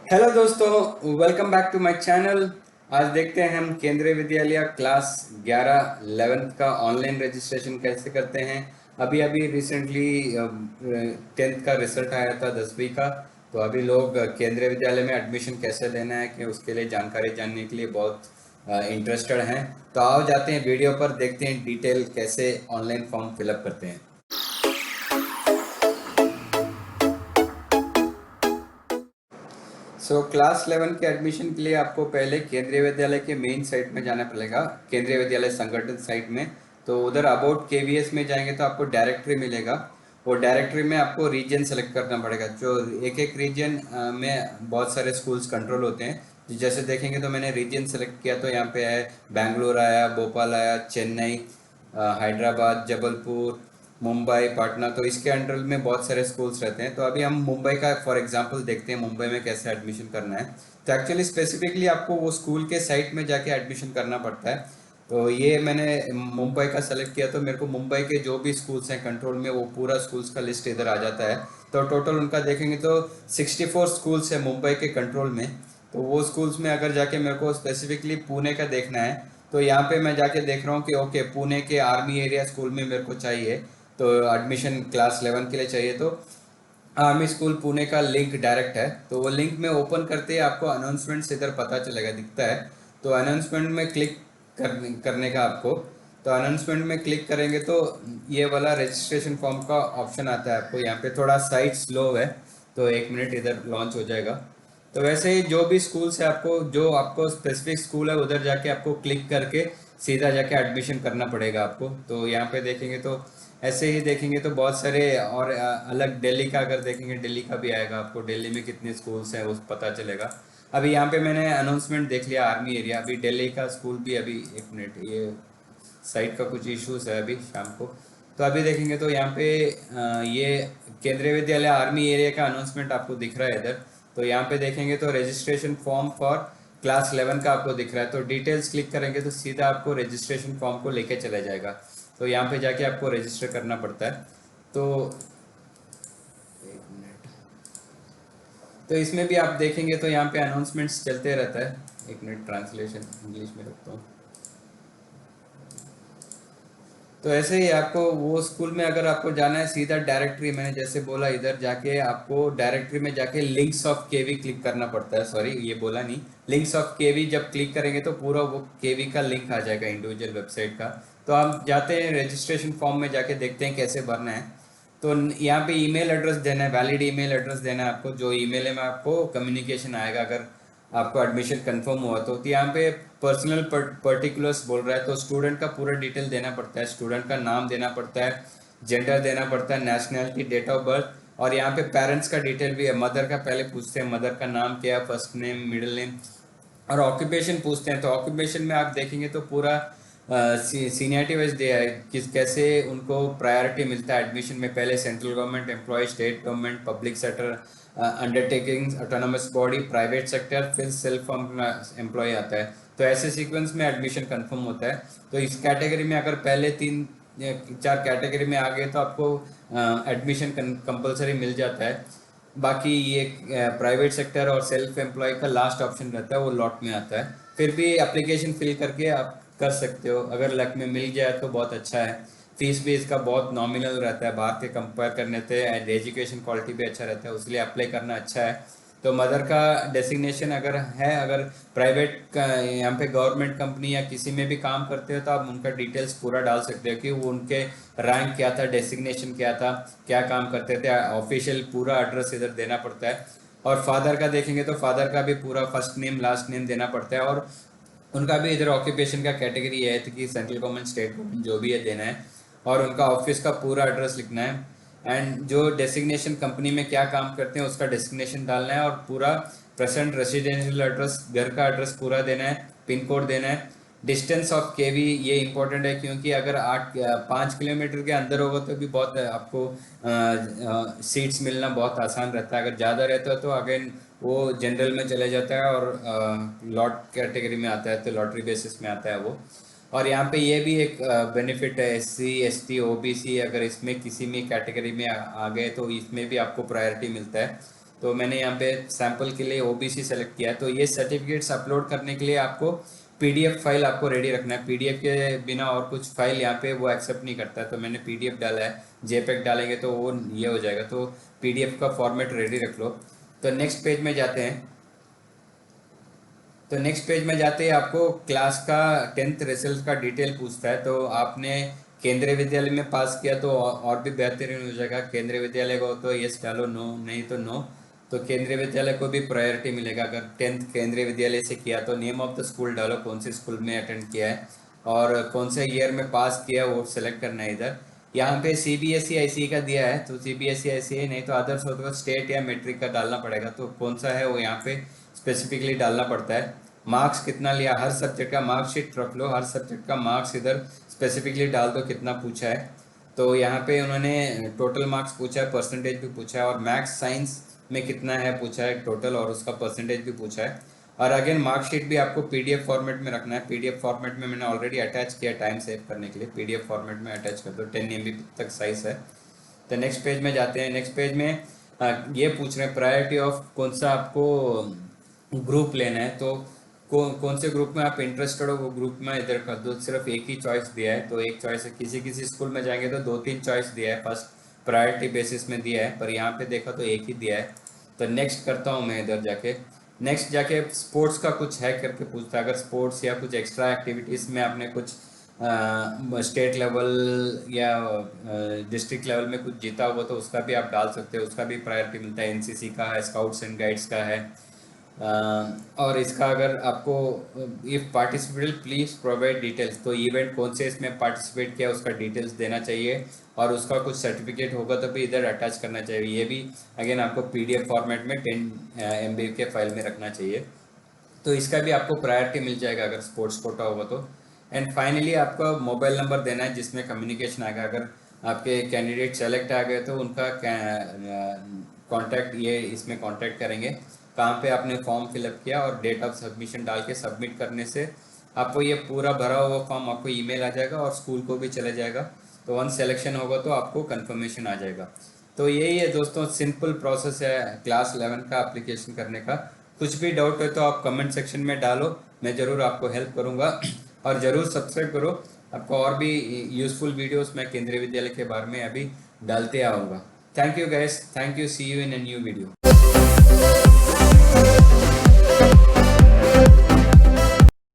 Hello दोस्तों, welcome back to my channel. आज देखते हैं हम केंद्रीय विद्यालय क्लास 11 11th का ऑनलाइन रजिस्ट्रेशन कैसे करते हैं। अभी अभी रिसेंटली 10th का रिजल्ट आया था 10वीं का। तो अभी लोग केंद्रीय विद्यालय में एडमिशन कैसे लेना है कि उसके लिए जानकारी जानने के लिए बहुत इंटरेस्टेड हैं। तो आओ जाते हैं वीडियो पर, देखते हैं डिटेल कैसे ऑनलाइन फॉर्म फिलअप करते हैं। क्लास 11 के एडमिशन के लिए आपको पहले केंद्रीय विद्यालय के मेन साइट में जाना पड़ेगा, केंद्रीय विद्यालय संगठन साइट में। तो उधर अबाउट केवीएस में जाएंगे तो आपको डायरेक्टरी मिलेगा। वो डायरेक्टरी में आपको रीजन सेलेक्ट करना पड़ेगा। जो एक एक रीजन में बहुत सारे स्कूल्स कंट्रोल होते हैं। जैसे देखेंगे तो मैंने रीजन सेलेक्ट किया तो यहाँ पे है बेंगलोर आया, भोपाल आया, चेन्नई, हैदराबाद, जबलपुर, मुंबई, पटना। तो इसके अंडर में बहुत सारे स्कूल्स रहते हैं। तो अभी हम मुंबई का फॉर एग्जांपल देखते हैं, मुंबई में कैसे एडमिशन करना है। तो एक्चुअली स्पेसिफिकली आपको वो स्कूल के साइट में जाके एडमिशन करना पड़ता है। तो ये मैंने मुंबई का सेलेक्ट किया तो मेरे को मुंबई के जो भी स्कूल्स हैं कंट्रोल में वो पूरा स्कूल्स का लिस्ट इधर आ जाता है। तो टोटल उनका देखेंगे तो 64 स्कूल्स है मुंबई के कंट्रोल में। तो वो स्कूल्स में अगर जाके मेरे को स्पेसिफिकली पुणे का देखना है तो यहाँ पे मैं जाके देख रहा हूँ कि ओके, पुणे के आर्मी एरिया स्कूल में मेरे को चाहिए। तो एडमिशन क्लास 11 के लिए चाहिए। तो आर्मी स्कूल पुणे का लिंक डायरेक्ट है। तो वो लिंक में ओपन करते ही आपको अनाउंसमेंट इधर पता चलेगा, दिखता है। तो अनाउंसमेंट में क्लिक करने का आपको। तो अनाउंसमेंट में क्लिक करेंगे तो ये वाला रजिस्ट्रेशन फॉर्म का ऑप्शन आता है। आपको यहाँ पे थोड़ा साइट स्लो है, तो 1 मिनट इधर लॉन्च हो जाएगा। तो वैसे ही जो भी स्कूल्स है, आपको जो आपको स्पेसिफिक स्कूल है उधर जाके आपको क्लिक करके सीधा जाके एडमिशन करना पड़ेगा आपको। तो यहाँ पे देखेंगे तो ऐसे ही देखेंगे तो बहुत सारे और अलग दिल्ली का अगर देखेंगे, दिल्ली का भी आएगा। आपको दिल्ली में कितने स्कूल्स हैं उस पता चलेगा। अभी यहाँ पे मैंने अनाउंसमेंट देख लिया आर्मी एरिया। अभी दिल्ली का स्कूल भी अभी 1 मिनट, ये साइट का कुछ इश्यूज है अभी शाम को। तो अभी देखेंगे तो यहाँ पे ये केंद्रीय विद्यालय आर्मी एरिया का अनाउंसमेंट आपको दिख रहा है इधर। तो यहाँ पे देखेंगे तो रजिस्ट्रेशन फॉर्म फॉर क्लास 11 का आपको दिख रहा है। तो डिटेल्स क्लिक करेंगे तो सीधा आपको रजिस्ट्रेशन फॉर्म को लेके चला जाएगा। तो यहाँ पे जाके आपको रजिस्टर करना पड़ता है। तो 1 मिनट। तो इसमें भी आप देखेंगे तो यहाँ पे अनाउंसमेंट्स चलते रहता है। 1 मिनट, ट्रांसलेशन इंग्लिश में रखता हूँ। तो ऐसे ही आपको वो स्कूल में अगर आपको जाना है सीधा डायरेक्टरी, मैंने जैसे बोला इधर जाके आपको डायरेक्टरी में जाके लिंक्स ऑफ केवी क्लिक करना पड़ता है। सॉरी, ये बोला नहीं। लिंक्स ऑफ केवी जब क्लिक करेंगे तो पूरा वो केवी का लिंक आ जाएगा इंडिविजुअल वेबसाइट का। तो आप जाते हैं रजिस्ट्रेशन फॉर्म में जाके देखते हैं कैसे भरना है। तो यहाँ पे ईमेल एड्रेस देना है, वैलिड ईमेल एड्रेस देना है आपको। जो ईमेल में आपको कम्युनिकेशन आएगा अगर आपको एडमिशन कंफर्म हुआ तो यहाँ पे पर्सनल पर्टिकुलर्स बोल रहा है। तो स्टूडेंट का पूरा डिटेल देना पड़ता है, स्टूडेंट का नाम देना पड़ता है, जेंडर देना पड़ता है, नेशनैलिटी, डेट ऑफ बर्थ। और यहाँ पे पेरेंट्स का डिटेल भी है। मदर का पहले पूछते हैं, मदर का नाम क्या है, फर्स्ट नेम, मिडिल नेम। और ऑक्यूपेशन पूछते हैं। तो ऑक्यूपेशन में आप देखेंगे तो पूरा सीनियरिटी वाइज दिया है किस कैसे उनको प्रायोरिटी मिलता है एडमिशन में। पहले central government employ, state government, public sector undertaking, autonomous body, private sector, फिर सेल्फ एम्प्लॉय आता है। तो ऐसे सीक्वेंस में एडमिशन कंफर्म होता है। तो इस कैटेगरी में अगर पहले 3 4 कैटेगरी में आ गए तो आपको एडमिशन कंपलसरी मिल जाता है। बाकी ये प्राइवेट सेक्टर और सेल्फ एम्प्लॉय का लास्ट ऑप्शन रहता है, वो लॉट में आता है। फिर भी एप्लीकेशन फिल करके आप कर सकते हो। अगर लक में मिल जाए तो बहुत अच्छा है। फीस भी इसका बहुत नॉमिनल रहता है बाहर के कंपेयर करने से, एंड एजुकेशन क्वालिटी भी अच्छा रहता है, उसलिए अप्लाई करना अच्छा है। तो मदर का डेसिग्नेशन अगर है, अगर प्राइवेट यहाँ पे गवर्नमेंट कंपनी या किसी में भी काम करते हो तो आप उनका डिटेल्स पूरा डाल सकते हो कि वो उनके रैंक क्या था, डेसिग्नेशन क्या था, क्या काम करते थे। ऑफिशियल पूरा एड्रेस इधर देना पड़ता है। और फादर का देखेंगे तो फादर का भी पूरा फर्स्ट नेम लास्ट नेम देना पड़ता है। और उनका भी इधर ऑक्यूपेशन का कैटेगरी है कि सेंट्रल गवर्नमेंट, स्टेट गवर्नमेंट, जो भी है देना है। और उनका ऑफिस का पूरा एड्रेस लिखना है। एंड जो डेसिग्नेशन कंपनी में क्या काम करते हैं उसका डेसिग्नेशन डालना है। और पूरा प्रेजेंट रेसिडेंशियल एड्रेस, घर का एड्रेस पूरा देना है, पिन कोड देना है। डिस्टेंस ऑफ केवी ये इंपॉर्टेंट है, क्योंकि अगर 5 किलोमीटर के अंदर होगा तो भी बहुत आपको सीट्स मिलना बहुत आसान रहता है। अगर ज़्यादा रहता है तो अगेन वो जनरल में चले जाता है और लॉट कैटेगरी में आता है, तो लॉटरी बेसिस में आता है वो। और यहाँ पे ये भी एक बेनिफिट है, SC ST OBC अगर इसमें किसी भी कैटेगरी में आ गए तो इसमें भी आपको प्रायोरिटी मिलता है। तो मैंने यहाँ पे सैंपल के लिए ओबीसी सेलेक्ट किया है। तो ये सर्टिफिकेट्स अपलोड करने के लिए आपको पीडीएफ फाइल आपको रेडी रखना है। पीडीएफ के बिना और कुछ फाइल यहाँ पे वो एक्सेप्ट नहीं करता है, तो मैंने पीडीएफ डाला है। जेपेग डालेंगे तो वो ये हो जाएगा, तो पीडीएफ का फॉर्मेट रेडी रख लो। तो नेक्स्ट पेज में जाते हैं। तो नेक्स्ट पेज में जाते ही आपको क्लास का 10th रिजल्ट का डिटेल पूछता है। तो आपने केंद्रीय विद्यालय में पास किया तो और भी बेहतरीन हो जाएगा। केंद्रीय विद्यालय को तो यस डालो, नो नहीं तो नो। तो केंद्रीय विद्यालय को भी प्रायोरिटी मिलेगा। अगर 10th केंद्रीय विद्यालय से किया तो नेम ऑफ द स्कूल डालो, कौन से स्कूल में अटेंड किया है और कौन से ईयर में पास किया है वो सेलेक्ट करना है। इधर यहाँ पे सीबीएसई आईसीई का दिया है, तो सीबीएसई आईसीई नहीं तो अदर्स हो तो स्टेट या मैट्रिक का डालना पड़ेगा। तो कौन सा है वो यहाँ पे स्पेसिफिकली डालना पड़ता है। मार्क्स कितना लिया, हर सब्जेक्ट का मार्कशीट रख लो, हर सब्जेक्ट का मार्क्स इधर स्पेसिफिकली डाल दो कितना पूछा है। तो यहाँ पे उन्होंने टोटल मार्क्स पूछा है, परसेंटेज भी पूछा है और मैथ्स साइंस में कितना है पूछा है टोटल, और उसका परसेंटेज भी पूछा है। और अगेन मार्कशीट भी आपको पीडीएफ फॉर्मेट में रखना है। पीडीएफ फॉर्मेट में मैंने ऑलरेडी अटैच किया टाइम सेव करने के लिए। पीडीएफ फॉर्मेट में अटैच कर दो, 10 MB तक साइज है। तो नेक्स्ट पेज में जाते हैं। नेक्स्ट पेज में ये पूछ रहे हैं प्रायोरिटी ऑफ कौन सा आपको ग्रुप लेना है। तो कौन से ग्रुप में आप इंटरेस्टेड हो वो ग्रुप में इधर कर दो। सिर्फ एक ही चॉइस दिया है, तो एक चॉइस है। किसी किसी स्कूल में जाएंगे तो 2-3 चॉइस दिया है, फर्स्ट प्रायोरिटी बेसिस में दिया है, पर यहाँ पे देखा तो एक ही दिया है। तो नेक्स्ट करता हूँ मैं इधर जाके। नेक्स्ट जाके स्पोर्ट्स का कुछ है करके पूछता है। अगर स्पोर्ट्स या कुछ एक्स्ट्रा एक्टिविटीज़ में आपने कुछ स्टेट लेवल या डिस्ट्रिक्ट लेवल में कुछ जीता हुआ तो उसका भी आप डाल सकते हो, उसका भी प्रायोरिटी मिलता है। एनसीसी का है, स्काउट्स एंड गाइड्स का है। और इसका अगर आपको if participate please provide details, तो इवेंट कौन से इसमें पार्टिसिपेट किया उसका डिटेल्स देना चाहिए और उसका कुछ सर्टिफिकेट होगा तो भी इधर अटैच करना चाहिए। ये भी अगेन आपको पीडीएफ फॉर्मेट में 10 MB के फाइल में रखना चाहिए। तो इसका भी आपको प्रायोरिटी मिल जाएगा अगर स्पोर्ट्स कोटा होगा तो। एंड फाइनली आपका मोबाइल नंबर देना है जिसमें कम्युनिकेशन आएगा। अगर आपके कैंडिडेट सेलेक्ट आ गए तो उनका कॉन्टैक्ट ये इसमें कॉन्टैक्ट करेंगे, कहाँ पे आपने फॉर्म फिलअप किया और डेट ऑफ सबमिशन डाल के सबमिट करने से आपको ये पूरा भरा हुआ फॉर्म आपको ईमेल आ जाएगा और स्कूल को भी चले जाएगा। तो वन सिलेक्शन होगा तो आपको कंफर्मेशन आ जाएगा। तो यही है दोस्तों, सिंपल प्रोसेस है क्लास 11 का एप्लीकेशन करने का। कुछ भी डाउट है तो आप कमेंट सेक्शन में डालो, मैं ज़रूर आपको हेल्प करूँगा। और ज़रूर सब्सक्राइब करो, आपको और भी यूज़फुल वीडियोस मैं केंद्रीय विद्यालय के बारे में अभी डालते आऊँगा। Thank you guys, thank you, see you in a new video.